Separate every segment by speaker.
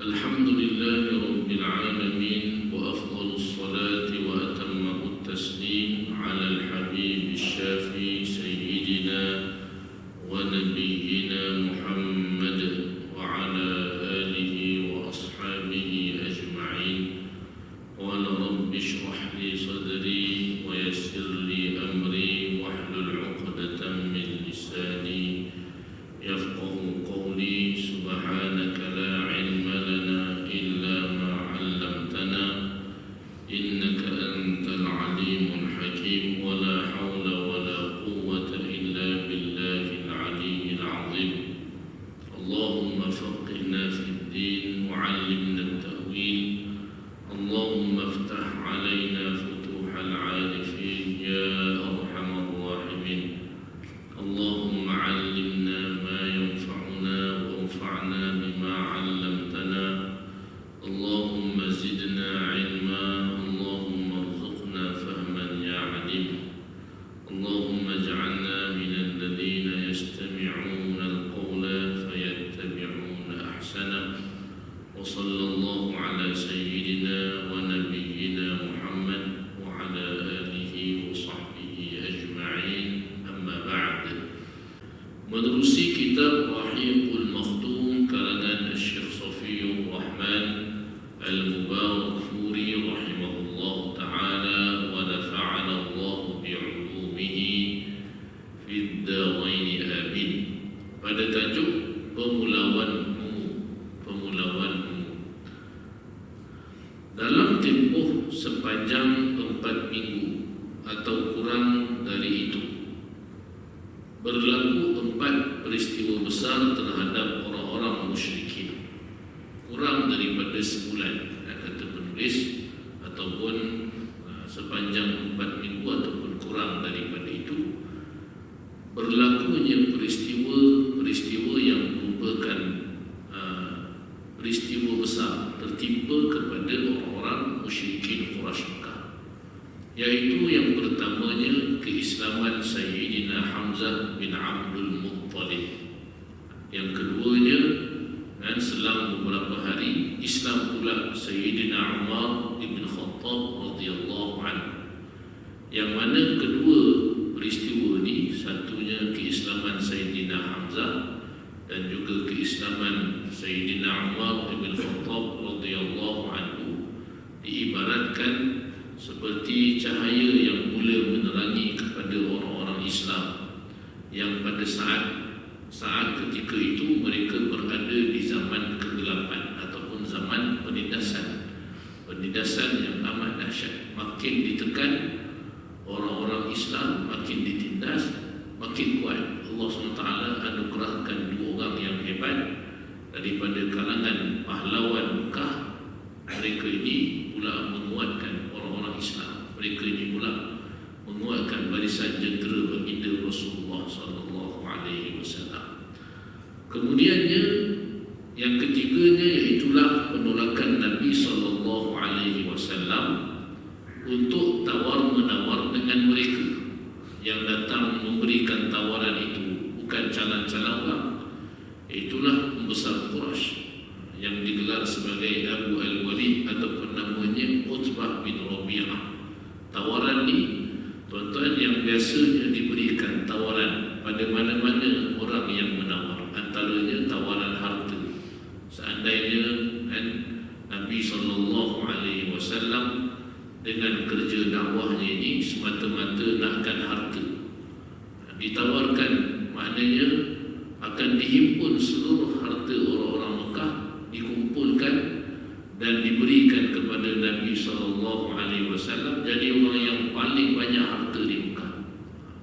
Speaker 1: الحمد لله رب العالمين وأفضل الصلاة وأتم التسليم على الحبيب الشافي سيدنا ونبينا محمد وعلى آله وأصحابه أجمعين. قال رب اشرح لي صدري ويسر لي أمري واحلل عقدة من لساني يفقه قولي. سبحانك لا علم لنا إلا ما علمتنا إنك أنت العليم الحكيم. ولا حول ولا قوة إلا بالله العلي العظيم. اللهم فقهنا في الدين وعلمنا التأويل. اللهم افتح علينا فتوح العارفين يا أرحم الراحمين. اللهم علمنا ما ينفعنا وانفعنا بما علمتنا. اللهم زدنا علما. اللهم ارزقنا فهما يا عليم. اللهم اجعلنا من الذين يستمعون القول فيتبعون أحسنه. وصلى الله على سيدنا ونبينا محمد وعلى آله وصحبه أجمعين. أما بعد. Menerusi kitab Rahiqul Makhtum karangan Syekh Safiyur Rahman Al-Mubarakfuri rahimahullah ta'ala wa nafa'ana Allah bi'ulumihi fid darain amin. Pada tajuk Pemulawan Umum. Dalam tempoh sepanjang 4 minggu atau kurang dari itu, berlaku 4 peristiwa besar terhadap orang-orang musyrikin. Kurang daripada sebulan, kata penulis, ataupun sepanjang 4 minggu ataupun kurang daripada itu, berlakunya peristiwa yang merupakan peristiwa besar tertimpa kepada orang-orang musyrikin Quraisy Mekah, yaitu yang pertamanya keislaman Sayyidina Hamzah bin Abdul Muttalib. Yang keduanya, dan selang beberapa hari, Islam pula Sayyidina Umar bin Khattab radhiyallahu anhu. Yang mana kedua peristiwa ini, satunya keislaman Sayyidina Hamzah dan juga keislaman Sayyidina Umar bin Khattab radhiyallahu anhu, diibaratkan seperti cahaya yang mula menerangi kepada orang-orang Islam yang pada saat ketika itu mereka berada di zaman kegelapan ataupun zaman penindasan yang amat dahsyat. Makin ditekan orang-orang Islam, makin ditindas, makin kuat. Allah SWT anugerahkan 2 orang yang hebat daripada kalangan pahlawan Mekah. Mereka ini pula menguatkan orang-orang Islam. Mereka ini pula menguatkan barisan jentera baginda Rasulullah sallallahu alaihi wasallam. Kemudiannya, yang ketiganya, iaitulah penolakan Nabi sallallahu alaihi wasallam untuk tawar-menawar dengan mereka yang datang memberikan tawaran itu, bukan calon-calon orang. Itulah pembesar Quraisy yang digelar sebagai Abu Al-Walid ataupun namanya Utbah bin Rabi'ah. Tawaran ni, tuan-tuan, yang biasanya diberikan tawaran pada mana-mana orang yang menawar, antaranya tawaran harta. Seandainya Nabi SAW dengan kerja dakwahnya ini semata-mata nakkan harta, ditawarkan, maknanya akan dihimpun seluruh harta orang-orang Mekah, dikumpulkan dan diberikan kepada Nabi SAW, jadi orang yang paling banyak harta di Mekah.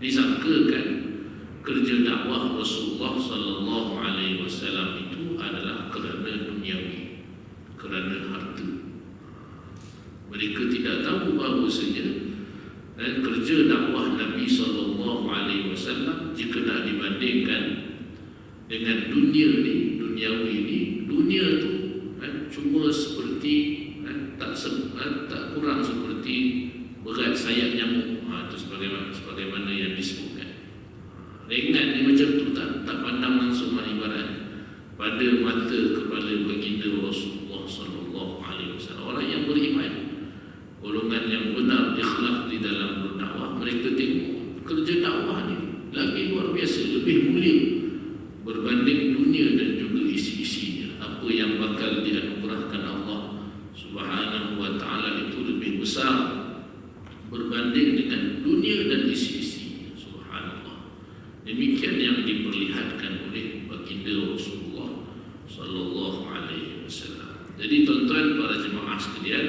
Speaker 1: Disangkakan kerja dakwah Rasulullah SAW itu adalah kerana duniawi, kerana harta. Mereka tidak tahu bahawasanya dan kerja dakwah Nabi SAW jika nak dibandingkan dengan dunia ni, duniawi ni, dunia tu cuma seperti tak kurang seperti berat sayap nyamuk. Itu sebagaimana yang disebutkan. Ringan ni macam tu, tak pandang langsung ibarat pada mata kepala baginda Rasulullah Jadi tuan-tuan para jemaah sekalian,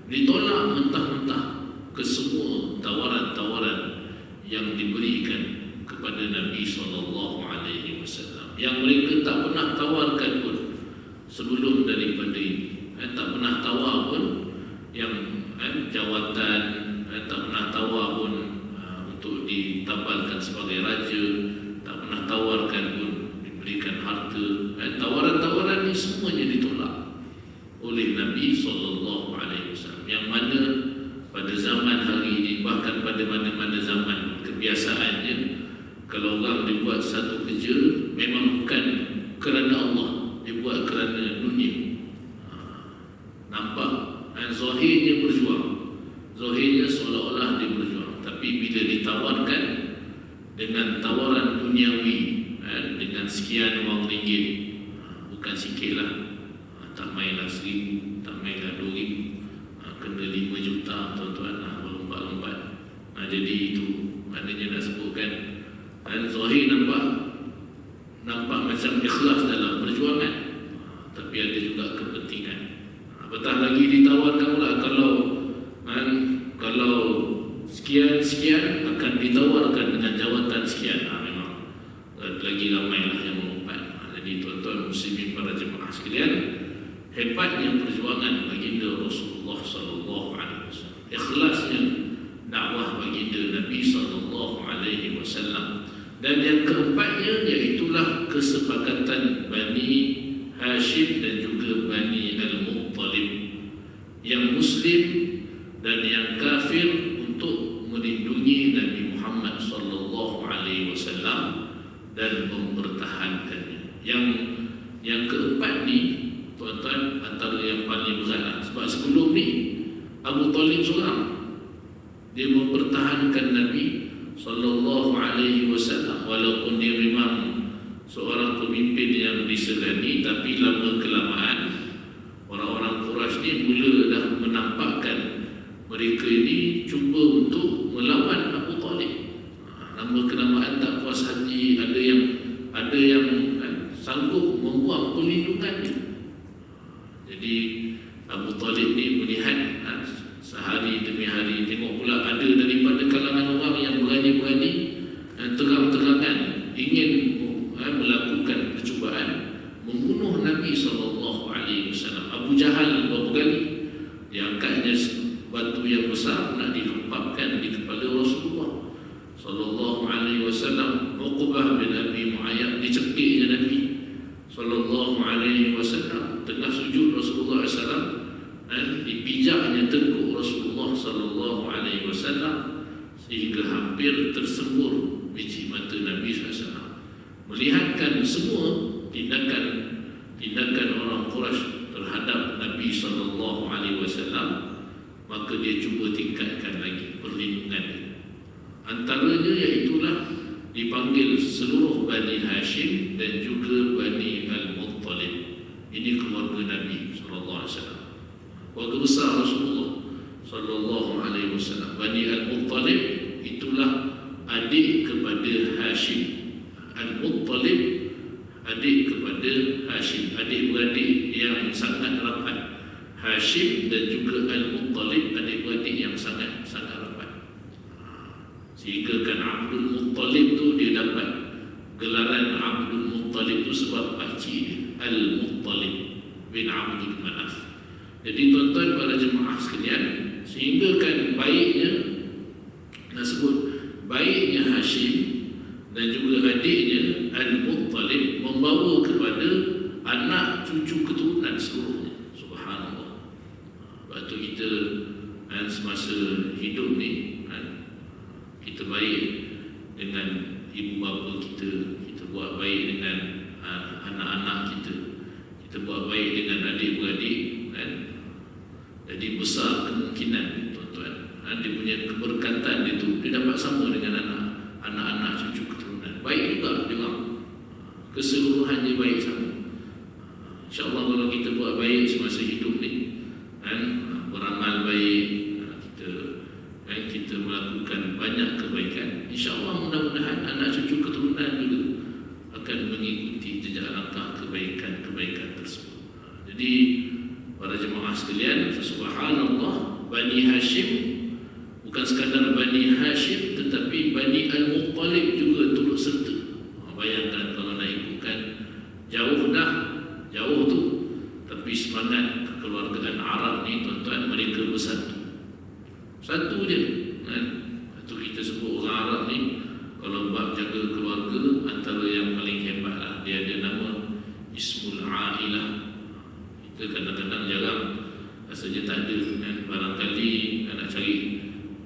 Speaker 1: ditolak mentah-mentah ke semua tawaran-tawaran yang diberikan kepada Nabi SAW, yang mereka tak pernah tawarkan pun sebelum daripada ini. Tak pernah tawar pun yang jawatan, tak pernah tawar pun untuk ditabalkan sebagai raja, tak pernah tawarkan pun diberikan harta. Tawaran-tawaran ini semuanya ditolak oleh Nabi SAW, yang mana pada zaman hari ini, bahkan pada mana-mana zaman, kebiasaannya kalau orang dibuat satu kerja memang bukan kerana Allah, dia buat kerana dunia. Nampak zahirnya berjuang, zahirnya seolah-olah dia berjuang, tapi bila ditawarkan dengan tawaran duniawi, dengan sekian wang ringgit, bukan sikit lah, tak mainlah 1,000, tak mainlah 2,000, kena 5 juta tuan-tuan, berlompat-lompat. Jadi itu maknanya nak sebutkan zahir nampak macam ikhlas dalam perjuangan, tapi ada juga kepentingan. Apatah lagi ditawarkan pula kalau sekian-sekian akan ditawarkan dengan jawatan sekian, memang lagi ramailah yang melompat. Jadi tuan-tuan muslimin para jemaah sekalian, hebatnya perjuangan baginda Rasulullah SAW, ikhlasnya dakwah baginda Nabi SAW. Dan yang keempatnya iaitulah kesepakatan Bani Hashim dan juga Bani Al-Muttalib, yang Muslim dan yang kafir, untuk melindungi Nabi Muhammad SAW dan mempertahankannya. Yang keempat ni tuan-tuan antara yang paling berat, sebab sebelum ni Abu Talib seorang, dia mempertahankan Nabi SAW, walaupun dia memang seorang pemimpin yang disegani, tapi lama kelamaan orang-orang Quraisy ni mula dah menampakkan mereka ini cuba untuk melawan Abu Talib. Lama kelamaan tak puas hati, ada yang sanggup membuang perlindungannya. Jadi Abu Talib ni melihat sehari demi hari, tengok pula ada daripada kalangan orang yang berani-berani terang-terangan ingin melakukan percubaan membunuh Nabi SAW. Abu Jahal berapa kali diangkatnya batu yang besar nak dilempapkan di kepala Rasulullah SAW. Uqbah bin Abi Mu'ayyad dicekiknya Nabi SAW tengah sujud Rasulullah SAW, dipijaknya tengkuk Rasulullah SAW sehingga hampir tersembur biji mata Nabi SAW. Melihatkan semua tindakan orang Quraisy terhadap Nabi SAW, maka dia cuba tingkatkan lagi perlindungan. Antaranya iaitulah dipanggil seluruh Bani Hashim dan juga Bani Al-Muttalib. Ini keluarga Nabi SAW, keluarga besar Rasulullah SAW. Bani Al-Muttalib itulah adik kepada Hashim. Al-Muttalib adik kepada Hashim, adik-beradik yang sangat rapat. Hashim dan juga Al-Muttalib adik-beradik yang sangat rapat. Sehingga kan Abdul Muttalib tu dia dapat gelaran Abdul Muttalib tu sebab pakcik dia Al-Muttalib bin Abdul Manaf. Jadi tuan-tuan para jemaah sekalian, sehingga kan baiknya, nak sebut baiknya Hashim dan juga adiknya Al-Muttalib membawa kepada anak cucu keturunan seluruhnya. Subhanallah. Sebab tu kita semasa hidup ni kita baik dengan ibu bapa kita, kita buat baik dengan anak-anak kita buat baik dengan adik-beradik, jadi besar kemungkinan tuan-tuan, dia punya keberkatan dia dapat sama dengan anak-anak cucu keturunan. Baik juga dia orang, keseluruhannya baik sama. InsyaAllah kalau kita buat baik semasa hidup ni, beramal baik, kita melakukan banyak kebaikan, InsyaAllah mudah-mudahan anak cucu keturunan juga akan mengikuti jejak langkah kebaikan-kebaikan tersebut. Jadi subhanallah, Bani Hashim bukan sekadar Bani Hashim, tetapi Bani Al-Muttalib juga turut serta. Bayangkan kalau nak ikutkan jauh dah, jauh tu, tapi semangat kekeluargaan Arab ni tuan-tuan, mereka bersatu. Satu je kan? Itu kita sebut orang Arab ni kalau bab jaga keluarga, antara yang paling hebat lah. Dia ada nama Ismul Ailah. Kita kadang-kadang jarang, rasanya tak ada kan? Barangkali nak cari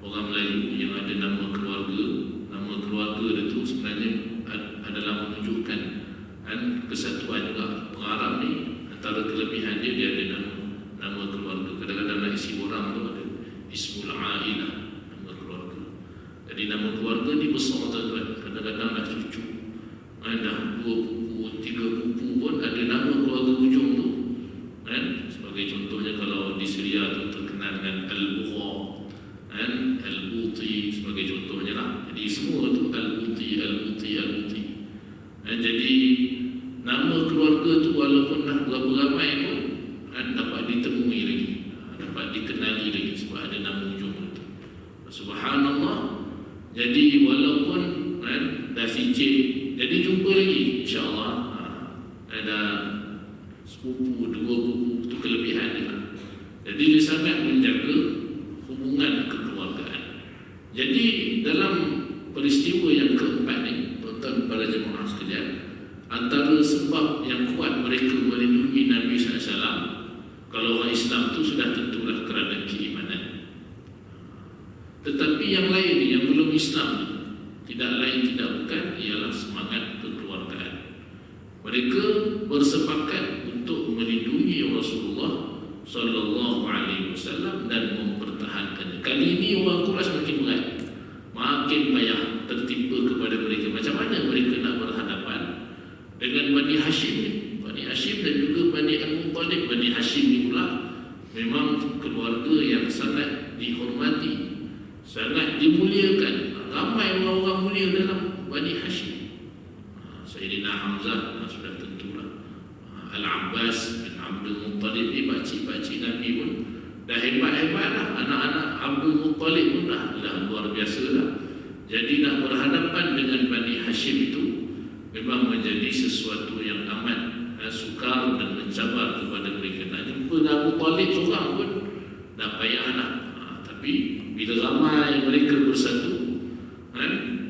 Speaker 1: orang Melayu yang ada nama keluarga. Nama keluarga dia tu sebenarnya adalah menunjukkan kan, kesatuan juga. Orang Arab ni antara kelebihan dia, dia ada nama keluarga. Kadang-kadang nak isi orang tu ada Ismul Ailah, nama keluarga. Jadi nama keluarga ni besar tuan-tuan. Kadang-kadang dah cucu, dah 2 pupu, 3 pupu pun ada nama keluarga ujung tu kan? Sebagai contohnya kalau di Syria tu terkenal dengan Al-Bugha kan? Al-Buti sebagai contohnya lah. Jadi semua tu Al-Buti, Al-Buti, Al-Buti kan? Jadi nama keluarga tu walaupun dah berapa ramai pun kan, dapat ditemui lagi, dapat dikenali lagi sebab ada nama ujung tu. Subhanallah. Jadi walaupun kan, dah cicit, jadi jumpa lagi insya-Allah. Ada sepupu, 2 pupu, itu kelebihan dia. Jadi dia sangat menjaga hubungan kekeluargaan. Jadi dalam peristiwa yang keempat ni, tuan-tuan para jemaah sekalian, antara sebab yang kuat mereka melindungi Nabi SAW, kalau orang Islam tu sudah tentulah kerana keimanan. Tetapi yang lain ni, yang belum Islam ni, tidak lain tidak bukan ialah semangat kekeluargaan. Mereka bersepakat untuk melindungi Rasulullah sallallahu alaihi wasallam dan mempertahankannya. Kali ini orang Quraisy makin berat, makin payah tertimpa kepada mereka. Macam mana mereka nak berhadapan dengan Bani Hashim ni? Bani Hashim dan juga Bani Al-Muttalib. Bani Hashim ni pula memang keluarga yang sangat dihormati, sangat dimuliakan. Ramai orang-orang mulia dalam Bani Hashim. Sayyidina Hamzah sudah tentulah. Al-Abbas bin Abdul Muttalib ni pakcik-pakcik Nabi pun dah hebat-hebat lah. Anak-anak Abdul Muttalib pun dah luar biasa lah. Jadi nak berhadapan dengan Bani Hashim itu memang menjadi sesuatu yang amat sukar dan mencabar kepada mereka. Nak jumpa Abu Talib seorang pun dah payah lah. Tapi bila ramai mereka bersatu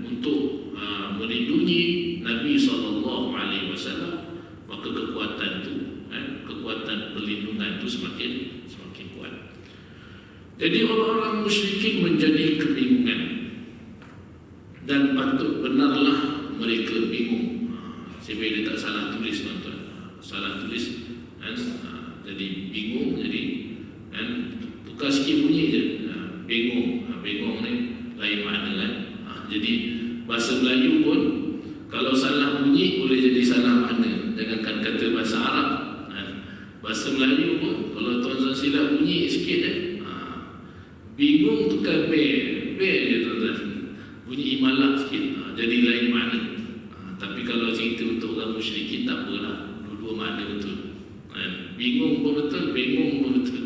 Speaker 1: untuk melindungi Nabi SAW, maka kekuatan tu, kekuatan perlindungan tu semakin kuat. Jadi orang-orang musyrikin menjadi kebingungan, dan patut benarlah mereka bingung. Sebab dia tak salah tulis tuan-tuan, salah tulis jadi bingung, jadi tukar sikit bunyi je, bingung. Bingung ni lain makna kan. Jadi bahasa Melayu pun kalau salah bunyi boleh jadi salah makna. Jangankan kata bahasa Arab, bahasa Melayu pun kalau tuan-tuan silap bunyi sikit je, bingung tukar be je tuan-tuan, bunyi imalak sikit, jadi lain makna. Tapi kalau cerita untuk orang musyrikin tak apalah, dua-dua makna betul. Bingung pun betul, bingung pun betul.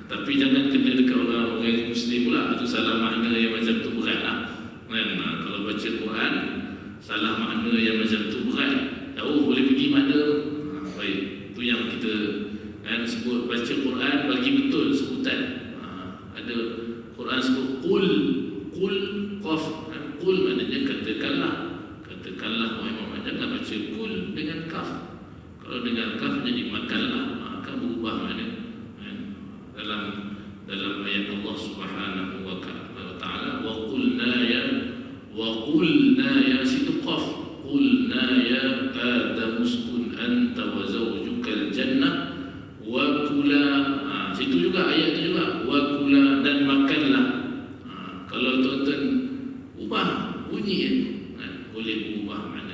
Speaker 1: Tapi jangan kena dekat orang Muslim pula, itu salah makna yang macam tu berat lah. Kalau baca Quran, salah makna yang macam tu berat. Jauh boleh pergi mana. Baik, itu yang kita sebut baca Quran bagi betul sebutan. Ada Quran sebut qul qaf. Qul maknanya katakanlah. Katakanlah, Muhammad, jangan baca qul dengan kaf. Kalau dengan kaf jadi makanlah, akan berubah makna. Dalam ayat Allah Subhanahu wa taala, wa qulna ya situ qaf, qulna ya adam uskun anta wa zawjuka al-jannah wa kula. Situ juga ayat tu juga, wa kula, dan makanlah. Kalau tuan-tuan ubah bunyi boleh berubah makna.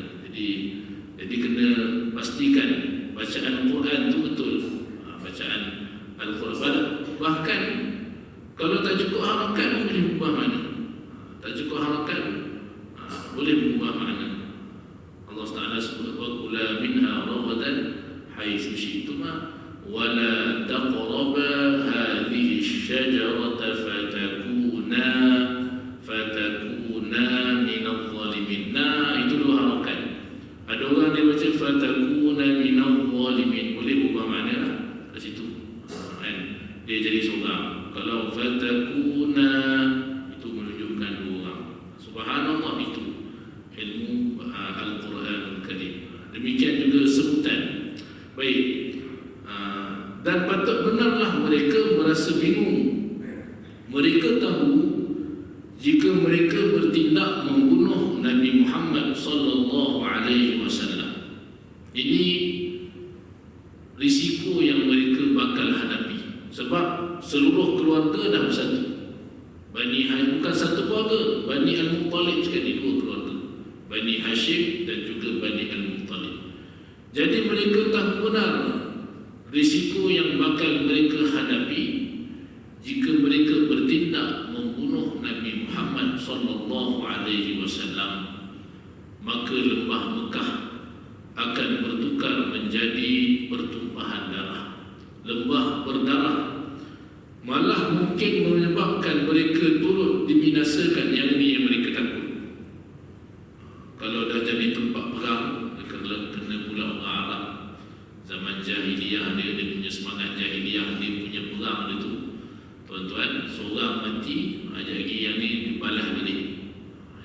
Speaker 1: Jadi kena pastikan bacaan Quran tu betul. Bacaan Al-Quran, bahkan kalau tak cukup harakat boleh berubah makna. Tak cukup harakat boleh berubah makna. Allah Taala sebut wa kula minha ragadan haitsu syi'tuma ولا تقربا هذه الشجرة fatakuna minal zalimin. Nah, itu dua harakat. Ada orang dia baca fatakuna minal zalimin, boleh ubah makna lah kat situ, kan? Dia jadi seorang. Kalau fatakuna itu menunjukkan dua orang. Subhanallah, itu ilmu Al-Quranul Karim. Demikian juga sebutan. Baik. Dan patut benarlah mereka merasa bingung. Mereka tahu jika mereka bertindak membunuh Nabi Muhammad sallallahu alaihi wasallam, ini risiko yang mereka bakal hadapi. Sebab seluruh keluarga dah bersatu. Bani Hashim bukan satu keluarga, Bani Al-Muttalib sekali, dua keluarga, Bani Hashim dan juga Bani Al-Muttalib. Jadi mereka tahu benar risiko yang bakal mereka hadapi jika mereka bertindak membunuh Nabi Muhammad sallallahu alaihi wasallam. Maka lembah Mekah akan bertukar menjadi pertumpahan darah, lembah berdarah, malah mungkin menyebabkan mereka turut dibinasakan. Yang ini yang mereka takut. Kalau dah jadi tempat perang, kena pula orang Arab zaman jahiliyah, dia punya semangat jahiliyah, dia punya perang dia tu. Tuan-tuan, seorang mati, ajak lagi yang ni dibalas balik.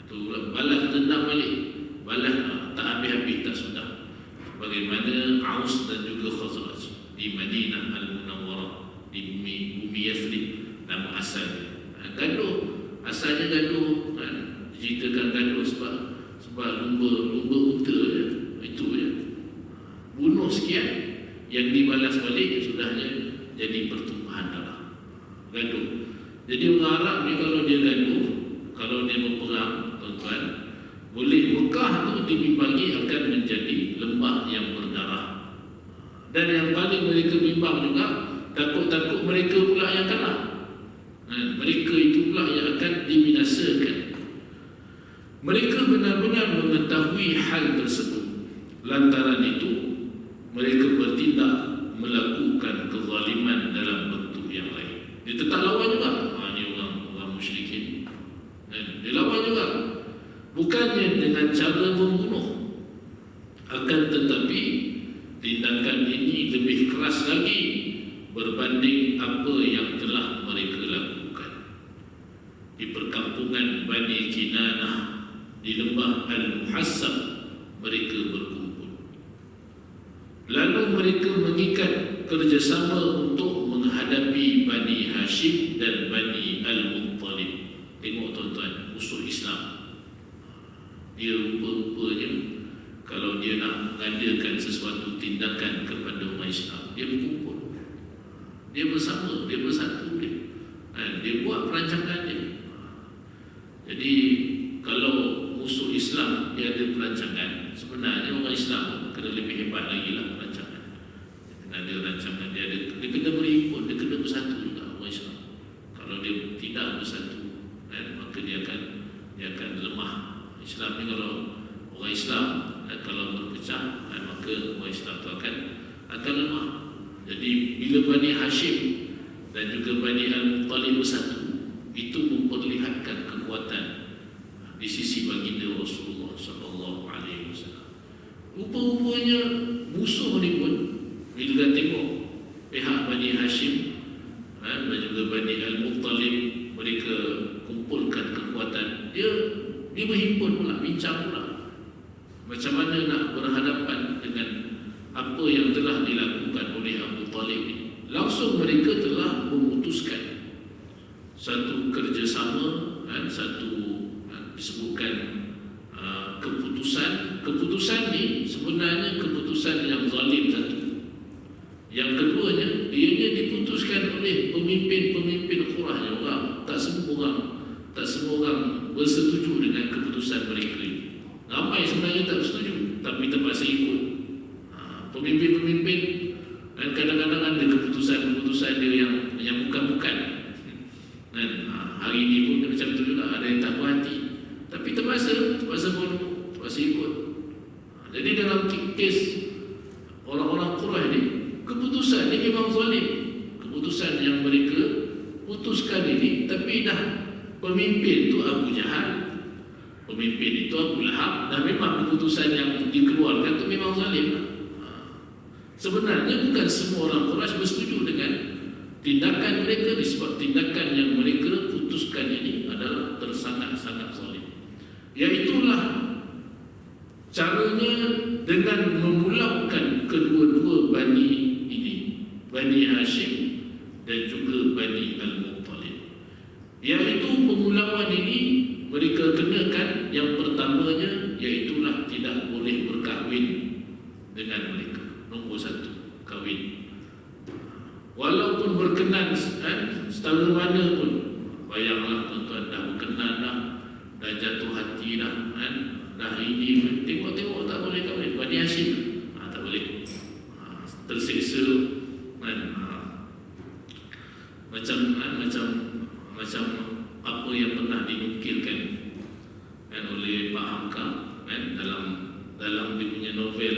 Speaker 1: Itu balas dendam balik. Balas tak habis-habis, tak sudah. Bagaimana Aus dan juga Khazraj di Madinah Al-Munawwarah, di bumi Yathrib, nama asal gaduh. Asalnya gaduh, kan? Diceritakan gaduh sebab lumba unta je. Itu je. Bunuh sekian, yang dibalas balik sudahnya jadi pertumpahan darah. Gaduh. Jadi orang Arab ni kalau dia gaduh, kalau dia berperang, tuan-tuan, boleh Mekah tu dibimbangi akan menjadi lembah yang berdarah. Dan yang paling mereka bimbang juga, takut-takut mereka pula yang kalah. Mereka itu pula yang akan dibinasakan. Mereka benar-benar mengetahui hal tersebut. Lantaran itu mereka bertindak melakukan kezaliman dalam bentuk yang lain. Dia tetap lawan juga. Ini orang musyrikin. Dia lawan juga. Bukannya dengan cara membunuh, akan tetapi tindakan ini lebih keras lagi berbanding apa yang telah mereka lakukan. Di perkampungan Bani Kinanah di lembah Al-Muhassab mereka berkumpul. Lalu mereka mengikat kerjasama untuk menghadapi Bani Hashim dan Bani Al-Muttalib. Tengok tuan-tuan, musuh Islam. Dia rupa-rupanya kalau dia nak mengadakan sesuatu tindakan kepada umat Islam, dia berkumpul, dia bersama, dia bersatu, dia buat perancangan dia. Jadi kalau musuh Islam dia ada perancangan, sebenarnya orang Islam kena lebih hebat lagi lah perancangan. Kena ada rancangan, dia kena berhimpun, dia kena bersatu juga orang Islam. Kalau dia tidak bersatu, maka dia akan lemah. Islam ni kalau orang Islam kalau berpecah, maka orang Islam itu akan lemah. Jadi bila Bani Hashim dan juga Bani Al-Muttalib bersatu, itu memperlihatkan kekuatan di sisi baginda Rasulullah sallallahu alaihi wasallam. Rupa-rupanya musuh ni pun bila tengok pihak Bani Hashim dan juga Bani Al-Muttalib mereka kumpulkan kekuatan, dia berhimpun pula, bincang pula macam mana nak berhadapan dengan apa yang telah dilakukan oleh Abu Talib ini. Langsung mereka telah memutuskan satu kerjasama, satu disebutkan keputusan. Keputusan ni sebenarnya keputusan yang zalim satu. Yang keduanya, ianya diputuskan oleh pemimpin-pemimpin Quraisy orang. Tak semua orang bersetuju dengan keputusan mereka ini. Ramai sebenarnya tak bersetuju, tapi terpaksa ikut. Pemimpin-pemimpin dan kadang-kadang ada keputusan dia yang bukan-bukan. Dan hari ini pun macam tu juga, ada yang tak berhati, tapi terpaksa follow, terpaksa ikut. Jadi dalam kes orang-orang Quraisy ni, keputusan ini keputusan yang mereka putuskan ini, tapi dah pemimpin itu Abu Jahal, pemimpin itu Abu Lahab, dan memang keputusan yang dikeluarkan itu memang zalim. Sebenarnya bukan semua orang Quraisy bersetuju dengan tindakan mereka, disebab tindakan yang mereka putuskan ini adalah sangat-sangat zalim. Iaitulah caranya dengan memulaukan kedua-dua Bani ini, Bani Hashim dan juga Bani Al-Muttalib. Iaitu pemulauan ini mereka kenakan yang pertamanya, iaitulah tidak boleh berkahwin dengan mereka. Nombor satu, kahwin. Walaupun berkenan setara mana pun, bayanglah tuan-tuan, dah berkenan dah jatuh hati dah ini, tengok-tengok tak boleh kahwin. Bani Hashim tak boleh, tersiksa macam apa yang pernah dinukilkan oleh Pak Hamka dalam dia punya novel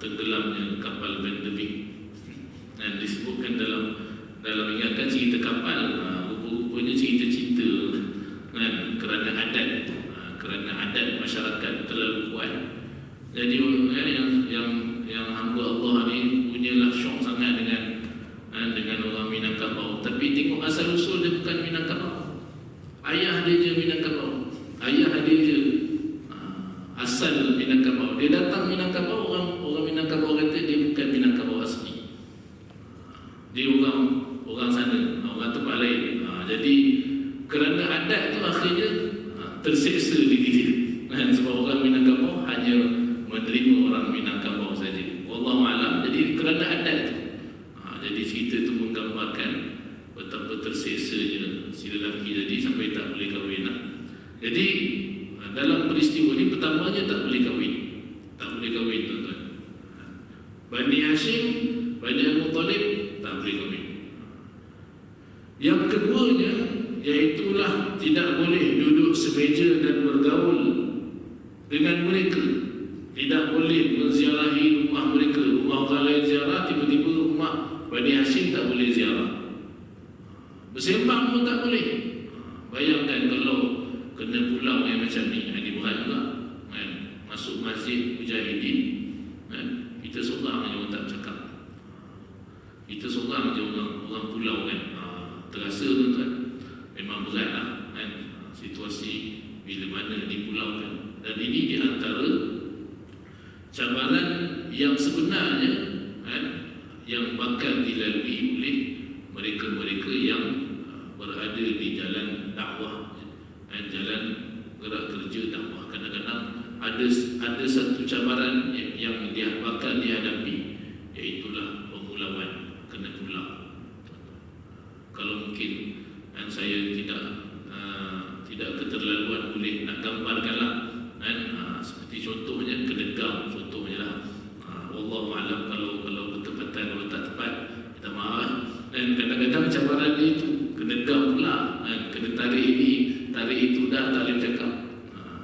Speaker 1: Tenggelamnya Kapal Van de Beek, dan disebutkan dalam ingatkan cerita kapal, rupanya cerita cinta kerana adat masyarakat terlalu kuat. Jadi yang hamba Allah ni punyalah syok sangat dengan orang Minangkabau, tapi tengok asal usul dia bukan Minangkabau. Ayah dia je Minangkabau, ayah dia je asal Minangkabau. Dia datang Minangkabau, orang Minangkabau kata dia bukan Minangkabau asli, dia orang sana, orang tempat lain. Jadi kerana adat tu akhirnya terseksa diri dia, sebab orang Minangkabau hanya menerima orang Minangkabau saja. Wallahu alam. Jadi kerana adat tu, jadi cerita tu menggambarkan betapa terseksanya si lelaki tadi sampai tak boleh kahwin. Jadi dalam peristiwa ni pertamanya tak boleh kahwin, tuan-tuan. Bani Hashim, Bani Al-Muttalib tak boleh kahwin. Yang keduanya, iaitulah tidak boleh duduk semeja dan bergaul dengan mereka. Tidak boleh menziarahi rumah mereka. Rumah orang lain ziarah, tiba-tiba rumah Bani Hashim tak boleh ziarah. Bersembang pun tak boleh. Bayangkan kalau kena pulau yang macam ni, ini berat juga. Masuk masjid Mujahidin, kita seorang je orang tak bercakap, kita seorang je orang pulau terasa tuan-tuan, memang berat lah situasi bila mana di pulau kan. Dan ini di antara cabaran yang sebenarnya yang bakal dilalui oleh mereka-mereka yang berada di jalan dakwah, jalan gerak kerja dakwah. Kadang-kadang ada satu cabaran yang dia bakal dihadapi, iaitulah pemulauan, kena pulau. Kalau mungkin saya tidak keterlaluan boleh nak gambarkanlah, seperti contohnya kedegam, contohnya lah. Wallahu alam kalau betul-betul, kalau tak tepat kita maaf. Dan kadang-kadang cabaran itu kena gam pula, kena tarik ini, tarik itu, dah tak boleh bercakap.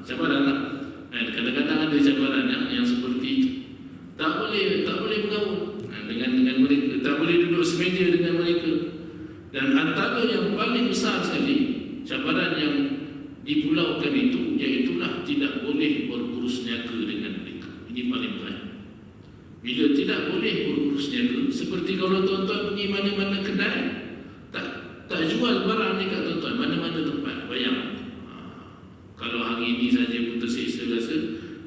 Speaker 1: Cabaran lah. Kadang-kadang ada cabaran yang seperti itu. Tak boleh bergaul dengan mereka, tak boleh duduk semeja dengan mereka. Dan antara yang paling besar sekali cabaran yang dipulaukan itu, iaitulah tidak boleh berurus niaga dengan mereka. Ini paling berat. Bila tidak boleh berurus niaga, seperti kalau tuan-tuan pergi mana-mana kedai, tak jual barang dekat tuan-tuan, mana-mana tempat. Bayang, kalau hari ini saja pun tersiksa rasa,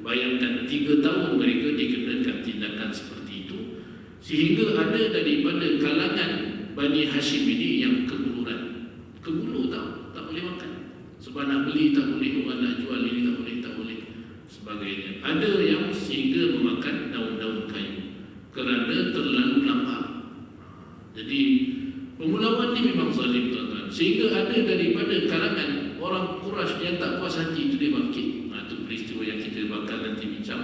Speaker 1: bayangkan 3 tahun mereka dikenakan tindakan seperti itu. Sehingga ada daripada kalangan Bani Hashim ini yang kebuluran. Kebulu tak boleh makan. Sebab nak beli tak boleh, orang nak jual ini tak boleh sebagainya. Ada yang sehingga memakan daun-daun kayu kerana terlalu lapar. Jadi pemulauan ini memang zalim, tuan-tuan. Sehingga ada daripada kalangan orang Quraisy yang tak puas hati itu dia bangkit. Itu peristiwa yang kita bakal nanti bincang.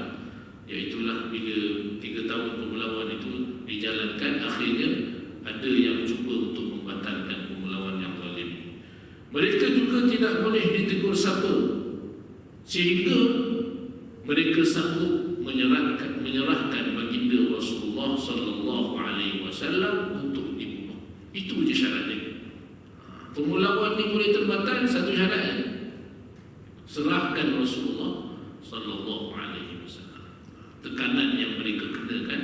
Speaker 1: Iaitulah bila 3 tahun pemulauan itu dijalankan, akhirnya ada yang cuba untuk membatalkan pemulauan yang zalim. Mereka juga tidak boleh ditegur sapa, sehingga mereka sanggup menyerahkan baginda Rasulullah sallallahu alaihi wasallam untuk dibunuh. ni boleh terbatal, satu syaratnya serahkan Rasulullah sallallahu alaihi wasallam. Tekanan yang mereka kenakan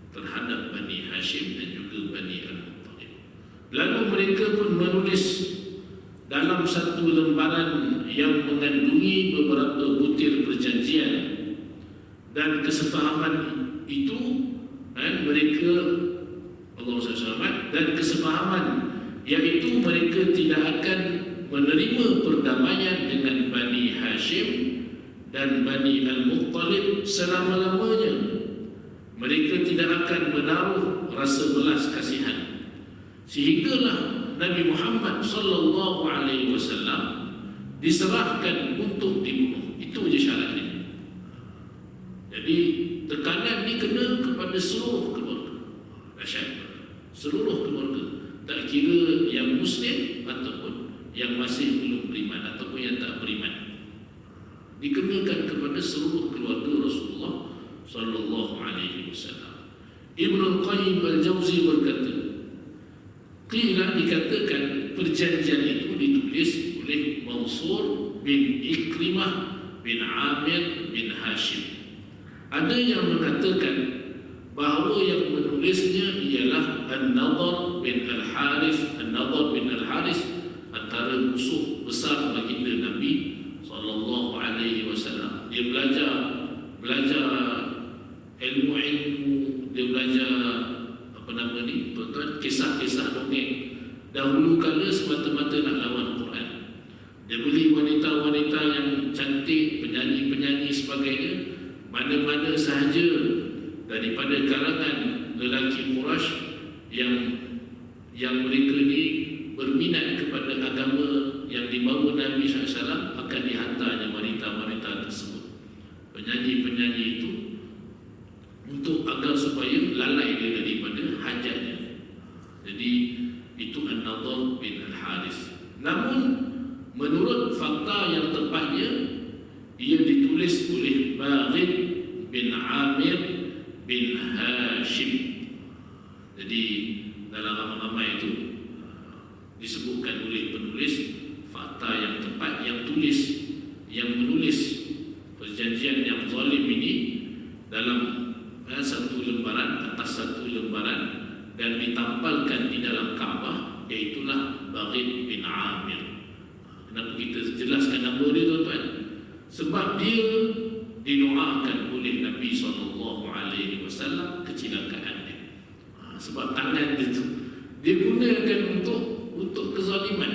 Speaker 1: terhadap Bani Hashim dan juga Bani Al-Muttalib. Lalu mereka pun menulis dalam satu lembaran yang mengandungi beberapa butir perjanjian dan kesefahaman itu, mereka Allah SWT, dan kesefahaman iaitu mereka tidak akan menerima perdamaian dengan Bani Hashim dan Bani Al-Muttalib selama-lamanya. Mereka tidak akan menaruh rasa belas kasihan, sehinggalah Nabi Muhammad sallallahu alaihi wasallam diserahkan untuk dibunuh. Itu je syaratnya. Jadi tekanan ni kena kepada seluruh keluarga. Dahsyat. Seluruh keluarga, tak kira yang Muslim ataupun yang masih belum beriman ataupun yang tak beriman. Dikenakan kepada seluruh keluarga Rasulullah sallallahu alaihi wasallam. Ibnu Qayyim Al-Jauzi berkata, qila, dikatakan perjanjian itu ditulis oleh Mansur bin Ikrimah bin Amir bin Hashim. Ada yang mengatakan bahawa yang menulisnya ialah An-Nadhr bin Al-Harith. An-Nadhr bin Al-Harith antara musuh besar baginda Nabi sallallahu alaihi wasallam. Dia belajar ilmu, dia belajar tuan-tuan, kisah-kisah dongeng. Dahulu kala semata-mata nak lawan Quran. Dia beli wanita-wanita yang cantik, penyanyi-penyanyi sebagainya, mana-mana sahaja daripada kalangan lelaki Quraisy yang mereka ni berminat kepada agama yang dibawa Nabi SAW, akan dihantarnya wanita-wanita tersebut, penyanyi-penyanyi itu, untuk agar supaya lalai dia daripada hajatnya. Jadi itu An-Nadhr bin Al-Harith. Namun menurut fakta yang tepatnya, ia ditulis oleh Baghid bin Amir bin Hashim. Jadi dalam ramai-ramai itu disebutkan oleh penulis fakta yang tepat, yang menulis perjanjian yang zalim ini dalam satu lembaran, atas satu lembaran, dan ditampalkan di dalam Kaabah, iaitulah Baghid bin Amir. Kenapa kita jelaskan nama dia, tuan-tuan? Sebab dia didoakan oleh Nabi SAW kecelakaan dia. Sebab tangan dia tu dia gunakan untuk kezaliman.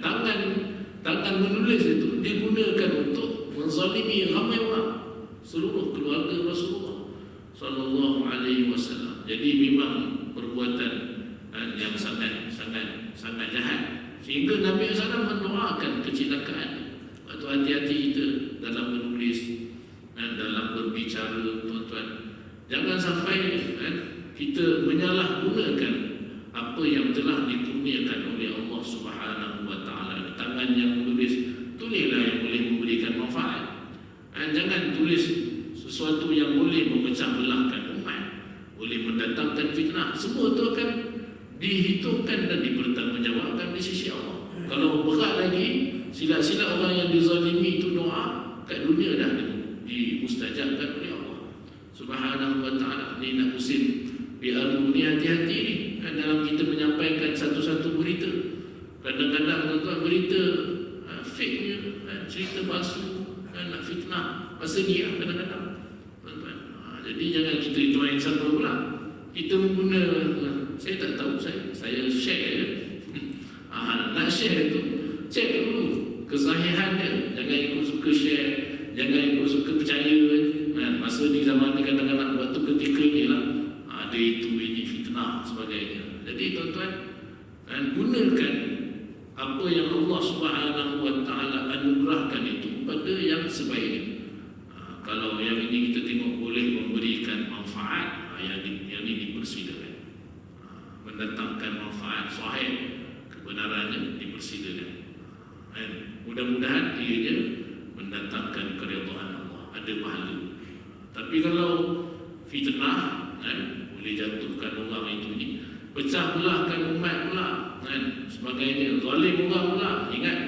Speaker 1: Tangan menulis itu dia gunakan untuk menzalimi ramai orang, seluruh keluarga Rasulullah sallallahu alaihi wasallam. Jadi memang perbuatan yang sangat jahat, sehingga Nabi SAW mendoakan kecelakaan. Waktu hati-hati kita dalam menulis dan dalam berbicara, tuan-tuan. Jangan sampai kita menyalahgunakan apa yang telah dikurniakan oleh Allah Subhanahu wa taala. Tangan yang menulis, tulislah yang boleh memberikan manfaat. Jangan tulis sesuatu yang boleh memecah belahkan umat, boleh mendatangkan fitnah. Semua itu akan dihitungkan dan dipertanggungjawabkan di sisi Allah. Kalau berat lagi, sila-sila orang yang dizalimi itu doa kat dunia dah dimustajabkan oleh Allah Subhanahu wa taala. Ni nak musim biar ni hati-hati ni dalam kita menyampaikan satu-satu berita. Kadang-kadang tuan-tuan berita fake-nya, cerita palsu, nak fitnah. Masa ni kadang-kadang tuan-tuan. Jadi jangan kita join sama pula. Kita guna, saya tak tahu, saya share je. Nak share tu, cek dulu kesahihan dia. Jangan ikut suka share, jangan ikut suka percaya. Masa ni zaman ni kadang-kadang waktu ketika ni lah, ada itu, ini fitnah sebagainya. Jadi tuan-tuan, gunakan apa yang Allah Subhanahu wa taala anugerahkan itu pada yang sebaiknya. Kalau yang ini kita tengok boleh memberikan manfaat, yang ini dipersilakan. Mendatangkan manfaat sahih, kebenarannya dipersilakan. Mudah-mudahan ianya mendatangkan keridhaan Allah, ada pahala. Tapi kalau fitnah boleh jatuhkan orang itu ni, pecah belahkan umat pula kan, sebagainya, zalim orang pula. Ingat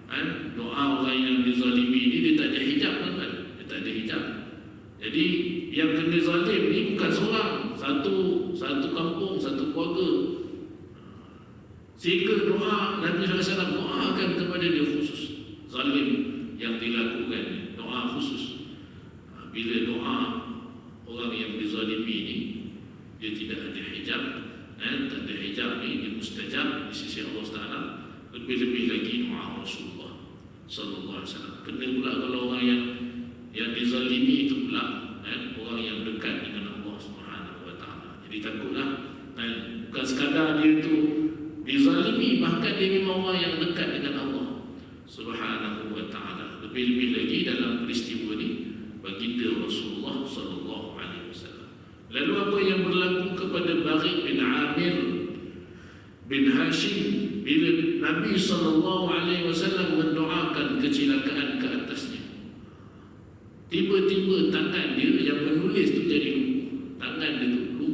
Speaker 1: kan, doa orang yang dizalimi ni dia tak ada hijab kan, dia tak ada hijab. Jadi yang kena zalim ni bukan seorang, satu kampung, satu keluarga. Sehingga doa Nabi SAW doakan kepada dia khusus zalim yang dilakukan, doa khusus. Bila doa orang yang dizalimi ni dia tidak ada hijab, tak ada hijab ni dia mustajab di sisi Allah Taala. Lebih-lebih lagi doa Rasulullah sallallahu alaihi wasallam. Kena pula kalau orang yang dizalimi itu pula orang yang dekat dengan Allah Subhanahu wa taala. Jadi takutlah bukan sekadar dia tu dizalimi, bahkan dia memang orang yang dekat dengan Allah Subhanahu wa taala. Lebih-lebih lagi dalam peristiwa ni baginda Rasulullah sallallahu alaihi wasallam. Lalu apa yang berlaku kepada Barik bin Amir bin Hashim bila Nabi sallallahu alaihi wasallam mendoakan kecelakaan ke atasnya? Tiba-tiba tangan dia yang menulis tu jadi lumpuh. Tangan dia tu lumpuh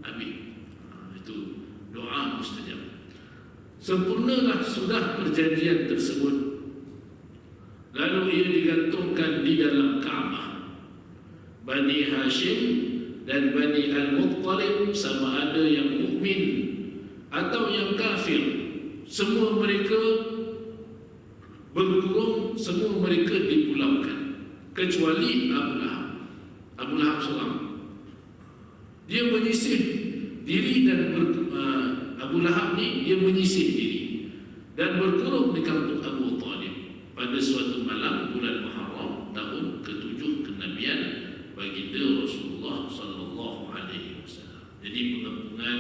Speaker 1: habis. Itu doa mustajab. Sempurnalah sudah perjanjian tersebut. Lalu ia digantungkan di dalam Kaabah. Bani Hashim dan Bani Al-Muttalib, sama ada yang mukmin atau yang kafir, semua mereka bergurung, semua mereka dipulaukan, kecuali Abu Lahab. Abu Lahab seorang, dia menyisih diri dan Abu Lahab ni dia menyisih diri dan bergurung di kampung Abu Talib pada suatu malam bulan Muharram tahun ke-7 kenabian baginda Rasulullah sallallahu alaihi wasallam. Jadi pengepungan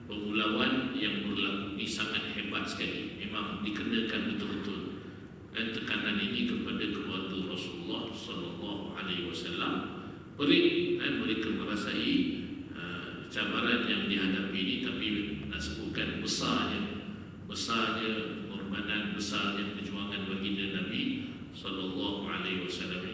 Speaker 1: pemulauan yang berlaku ini sangat hebat sekali. Memang dikenakan betul-betul dan tekanan ini kepada keluarga Rasulullah sallallahu alaihi wasallam. Perit dan mereka merasai cabaran yang dihadapi ini, tapi nak sebutkan besarnya pengorbanan, besarnya perjuangan baginda Nabi sallallahu alaihi wasallam